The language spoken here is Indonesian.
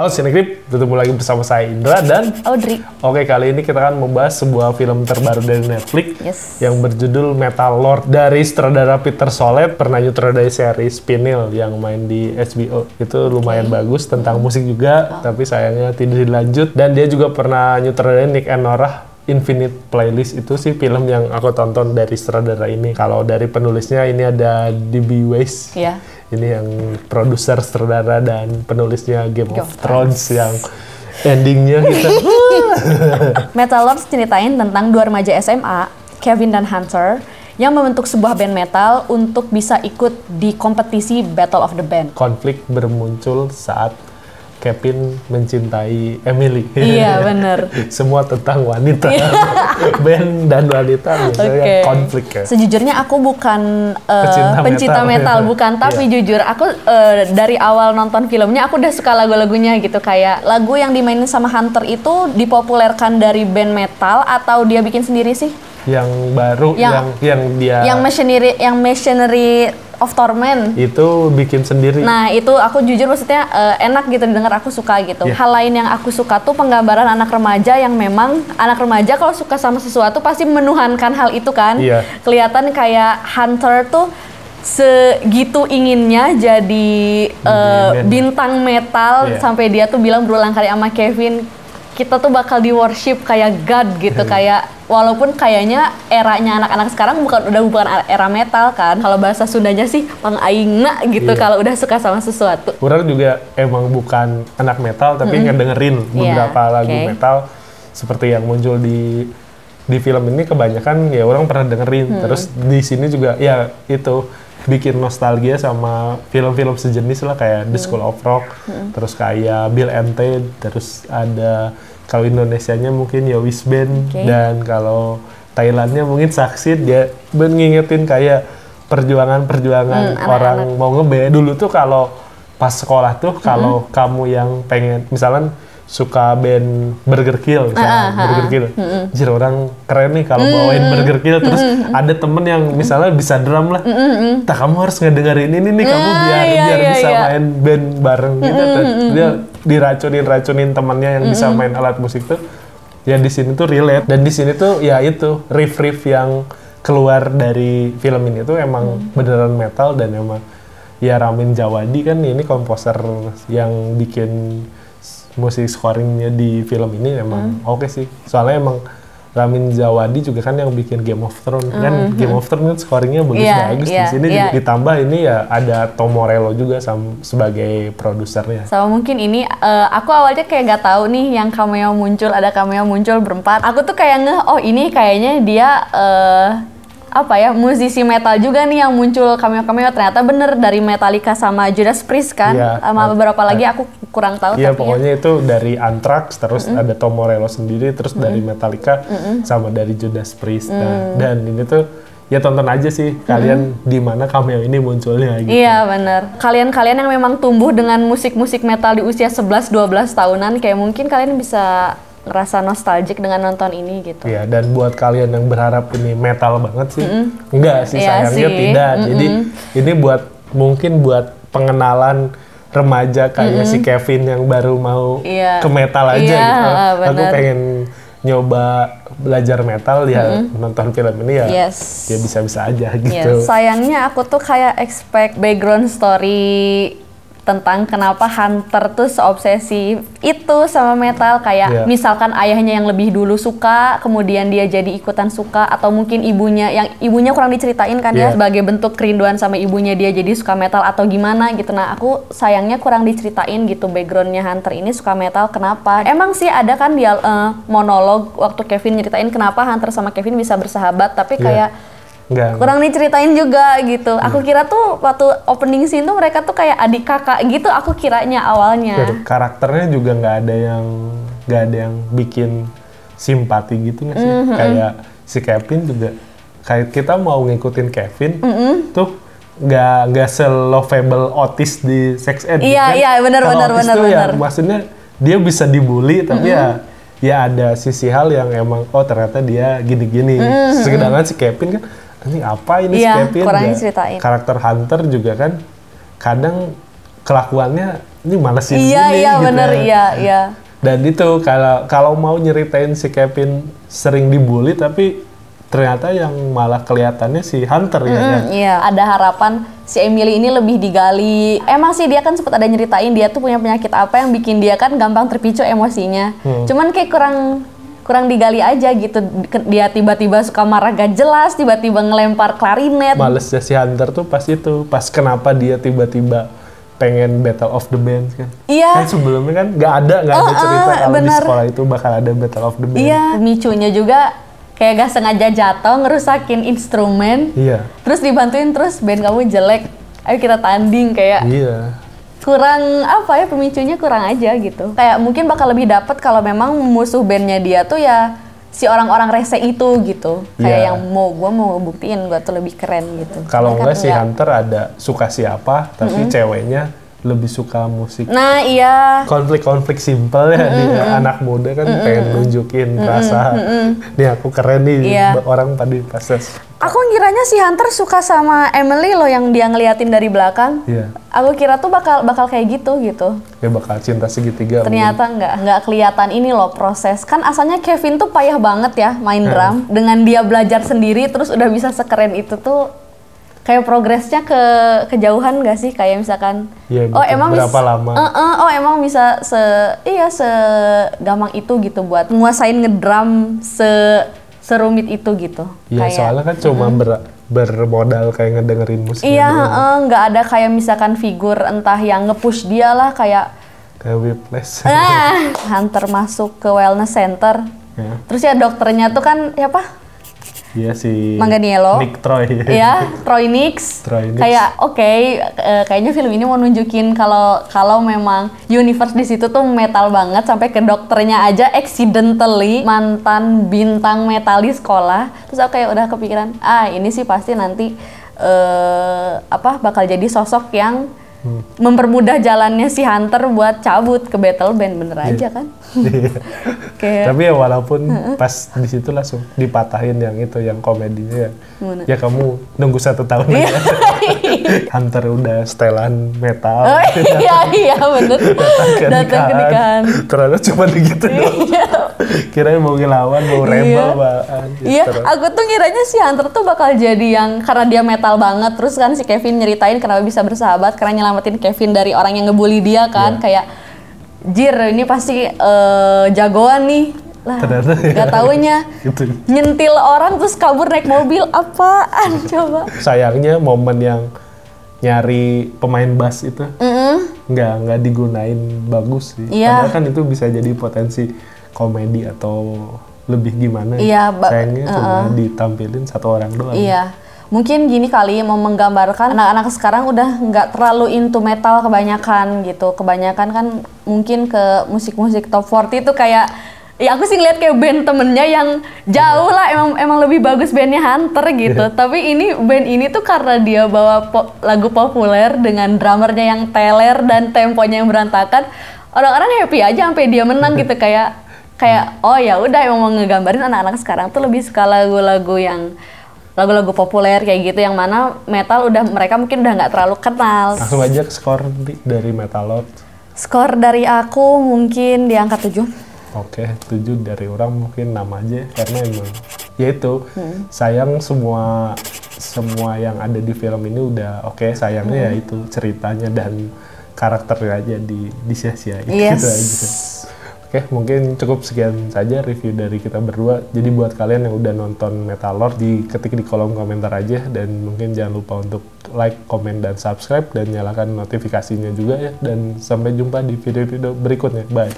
Halo Cinegrip, ketemu lagi bersama saya Indra dan Audrey. Oke, kali ini kita akan membahas sebuah film terbaru dari Netflix yang berjudul Metal Lord dari sutradara Peter Sollett, pernah nyutradarai series Spinel yang main di HBO. Itu lumayan bagus, tentang musik juga, tapi sayangnya tidak dilanjut. Dan dia juga pernah nyutradarai Nick and Norah Infinite Playlist. Itu sih film yang aku tonton dari sutradara ini. Kalau dari penulisnya ini ada D.B. Weiss. Ini yang produser, sutradara, dan penulisnya Game of Thrones yang endingnya kita. Metal Lords ceritain tentang dua remaja SMA, Kevin dan Hunter, yang membentuk sebuah band metal untuk bisa ikut di kompetisi Battle of the Band. Konflik bermuncul saat Kevin mencintai Emily. Iya, bener. Semua tentang wanita. Band dan wanita misalnya konflik ya. Sejujurnya aku bukan pencinta metal, bukan. Tapi jujur, aku dari awal nonton filmnya, aku udah suka lagu-lagunya gitu. Kayak lagu yang dimainin sama Hunter itu dipopulerkan dari band metal atau dia bikin sendiri sih? Yang baru, yang Machinery of Torment itu bikin sendiri. Nah itu aku jujur maksudnya enak gitu didengar, aku suka gitu. Hal lain yang aku suka tuh penggambaran anak remaja yang memang anak remaja kalau suka sama sesuatu pasti menuhankan hal itu kan. Kelihatan kayak Hunter tuh segitu inginnya jadi bintang metal sampai dia tuh bilang berulang kali sama Kevin, kita tuh bakal di worship kayak God gitu. Kayak walaupun kayaknya eranya anak-anak sekarang bukan era metal kan. Kalau bahasa Sundanya sih pangaingna gitu kalau udah suka sama sesuatu. Orang juga emang bukan anak metal tapi ngedengerin beberapa lagu metal seperti yang muncul di film ini. Kebanyakan ya orang pernah dengerin. Terus di sini juga ya itu bikin nostalgia sama film-film sejenis lah kayak The School of Rock, terus kayak Bill and Ted, terus ada kalau Indonesianya mungkin Yowis Band, dan kalau Thailandnya mungkin Saksit. Dia ngingetin kayak perjuangan orang mau ngeband. Dulu tuh kalau pas sekolah tuh kalau kamu yang pengen misalnya suka band Burger Kill, Burger Kill. Jir, orang keren nih kalau bawain Burger Kill. Terus ada temen yang misalnya bisa drum lah. Tak, kamu harus ngedengerin ini nih, kamu biar bisa main band bareng gitu. Dia diracunin temannya yang bisa main alat musik tuh. Ya di sini tuh relate. Dan di sini tuh ya itu riff-riff yang keluar dari film ini tuh emang beneran metal. Dan emang ya Ramin Djawadi kan ini komposer yang bikin musik scoringnya di film ini emang oke sih. Soalnya emang Ramin Djawadi juga kan yang bikin Game of Thrones. Kan Game of Thrones kan scoringnya bagus-bagus. Di sini ditambah ini ya ada Tom Morello juga sebagai produsernya. Sama mungkin ini aku awalnya kayak nggak tahu nih yang ada cameo muncul berempat. Aku tuh kayak ini kayaknya dia musisi metal juga nih yang muncul cameo. Ternyata bener dari Metallica sama Judas Priest kan, sama beberapa lagi aku kurang tahu. Iya, pokoknya itu dari Anthrax, terus ada Tom Morello sendiri, terus dari Metallica sama dari Judas Priest. Dan ini tuh ya tonton aja sih kalian di mana cameo ini munculnya gitu. Iya bener. Kalian yang memang tumbuh dengan musik-musik metal di usia 11-12 tahunan, kayak mungkin kalian bisa ngerasa nostalgic dengan nonton ini gitu. Iya, dan buat kalian yang berharap ini metal banget sih, enggak sih, sayangnya tidak. Jadi ini mungkin buat pengenalan remaja kayak si Kevin yang baru mau ke metal aja gitu. Aku pengen nyoba belajar metal ya, nonton film ini ya bisa-bisa aja gitu. Sayangnya aku tuh kayak expect background story tentang kenapa Hunter tuh seobsesi itu sama metal. Kayak misalkan ayahnya yang lebih dulu suka, kemudian dia jadi ikutan suka, atau mungkin ibunya kurang diceritain kan ya, sebagai bentuk kerinduan sama ibunya dia jadi suka metal atau gimana gitu. Nah aku sayangnya kurang diceritain gitu backgroundnya Hunter ini suka metal kenapa. Emang sih ada kan dia monolog waktu Kevin nyeritain kenapa Hunter sama Kevin bisa bersahabat, tapi kayak kurang diceritain juga gitu. Aku kira tuh waktu opening scene tuh mereka tuh kayak adik kakak gitu, aku kiranya awalnya. Karakternya juga nggak ada yang bikin simpati gitu nggak sih? Kayak si Kevin juga, kayak kita mau ngikutin Kevin tuh nggak se-lovable Otis di Sex Ed. Iya benar. Ya, maksudnya dia bisa dibully tapi ya ada sisi hal yang emang ternyata dia gini-gini. Sedangkan si Kevin kan ini apa si Kevin? Kurang diceritain. Karakter Hunter juga kan kadang kelakuannya ini malesin iya gini iya gitu bener ya. iya. Dan itu kalau mau nyeritain si Kevin sering dibully tapi ternyata yang malah kelihatannya si Hunter ya. Iya, ada harapan si Emily ini lebih digali. Emang sih dia kan sempat ada nyeritain dia tuh punya penyakit apa yang bikin dia kan gampang terpicu emosinya. Cuman kayak kurang digali aja gitu. Dia tiba-tiba suka marah gak jelas, tiba-tiba ngelempar klarinet. Malesnya si Hunter tuh pas itu, pas kenapa dia tiba-tiba pengen Battle of the Band kan. Iya. Kan sebelumnya kan nggak ada cerita kalau di sekolah itu bakal ada Battle of the Band. Iya, pemicunya juga kayak gak sengaja jatuh ngerusakin instrumen. Iya. Terus dibantuin terus band kamu jelek. Ayo kita tanding kayak. Iya. Kurang apa ya, pemicunya kurang aja gitu. Kayak mungkin bakal lebih dapet kalau memang musuh bandnya dia tuh ya si orang-orang rese itu gitu. Kayak yang gue mau buktiin gue tuh lebih keren gitu. Kalau enggak si Hunter ada suka siapa tapi ceweknya lebih suka musik. Nah iya. Konflik-konflik simpel ya dia anak muda kan pengen nunjukin rasa nih aku keren nih orang tadi pases. Aku ngiranya si Hunter suka sama Emily loh yang dia ngeliatin dari belakang. Iya. Aku kira tuh bakal kayak gitu. Ya bakal cinta segitiga. Ternyata nggak kelihatan ini loh proses. Kan asalnya Kevin tuh payah banget ya main drum. Dengan dia belajar sendiri terus udah bisa sekeren itu tuh kayak progresnya kejauhan gak sih? Kayak misalkan ya, emang berapa lama? Emang bisa segampang itu gitu buat nguasain ngedrum serumit itu gitu. Iya, soalnya kan cuma bermodal kayak ngedengerin musik. Iya, nggak ada kayak misalkan figur entah yang nge-push dia lah kayak Whiplash. Hunter masuk ke wellness center. Ya. Terus ya dokternya tuh kan siapa? Iya si Manganiello. Nick Troy. Iya, Troy Nix. Kayak kayaknya film ini mau nunjukin kalau memang universe di situ tuh metal banget sampai ke dokternya aja accidentally mantan bintang metal di sekolah. Terus aku kayak udah kepikiran, ini sih pasti nanti bakal jadi sosok yang mempermudah jalannya si Hunter buat cabut ke battle band bener aja kan. Tapi ya walaupun pas di situ langsung dipatahin yang itu yang komedinya ya kamu nunggu 1 tahun aja. Hunter udah setelan metal. Iya bener. Datang ke nikahan. Ternyata cuma begitu doang. Kirain mau ngelawan, mau rebel Iya, aku tuh kiranya si Hunter tuh bakal jadi yang karena dia metal banget. Terus kan si Kevin nyeritain kenapa bisa bersahabat karena nyelamatin Kevin dari orang yang ngebully dia kan. Kayak jir ini pasti jagoan nih lah. Gak taunya gitu. Nyentil orang terus kabur naik mobil, apaan coba. Sayangnya momen yang nyari pemain bass itu nggak digunain bagus sih. Padahal kan itu bisa jadi potensi komedi atau lebih gimana. Sayangnya cuma ditampilin 1 orang doang. Iya. Mungkin gini kali mau menggambarkan anak-anak sekarang udah nggak terlalu into metal kebanyakan gitu. Kebanyakan kan mungkin ke musik-musik top 40 itu kayak ya aku sih ngeliat kayak band temennya yang jauh lah emang lebih bagus bandnya Hunter gitu. Tapi ini band ini tuh karena dia bawa lagu populer dengan drummernya yang teler dan temponya yang berantakan, orang-orang happy aja sampai dia menang gitu kayak oh ya udah emang mau ngegambarin anak-anak sekarang tuh lebih suka lagu-lagu populer kayak gitu yang mana metal mereka mungkin udah nggak terlalu kenal. Langsung aja ke skor dari Metalord. Skor dari aku mungkin di angka 7. Oke, 7 dari orang mungkin 6 aja karena emang ya itu sayang semua yang ada di film ini udah oke, sayangnya ya itu ceritanya dan karakternya aja disia-siain gitu aja. Oke, mungkin cukup sekian saja review dari kita berdua. Jadi buat kalian yang udah nonton Metalord, ketik di kolom komentar aja. Dan mungkin jangan lupa untuk like, komen, dan subscribe. Dan nyalakan notifikasinya juga ya. Dan sampai jumpa di video-video berikutnya. Bye!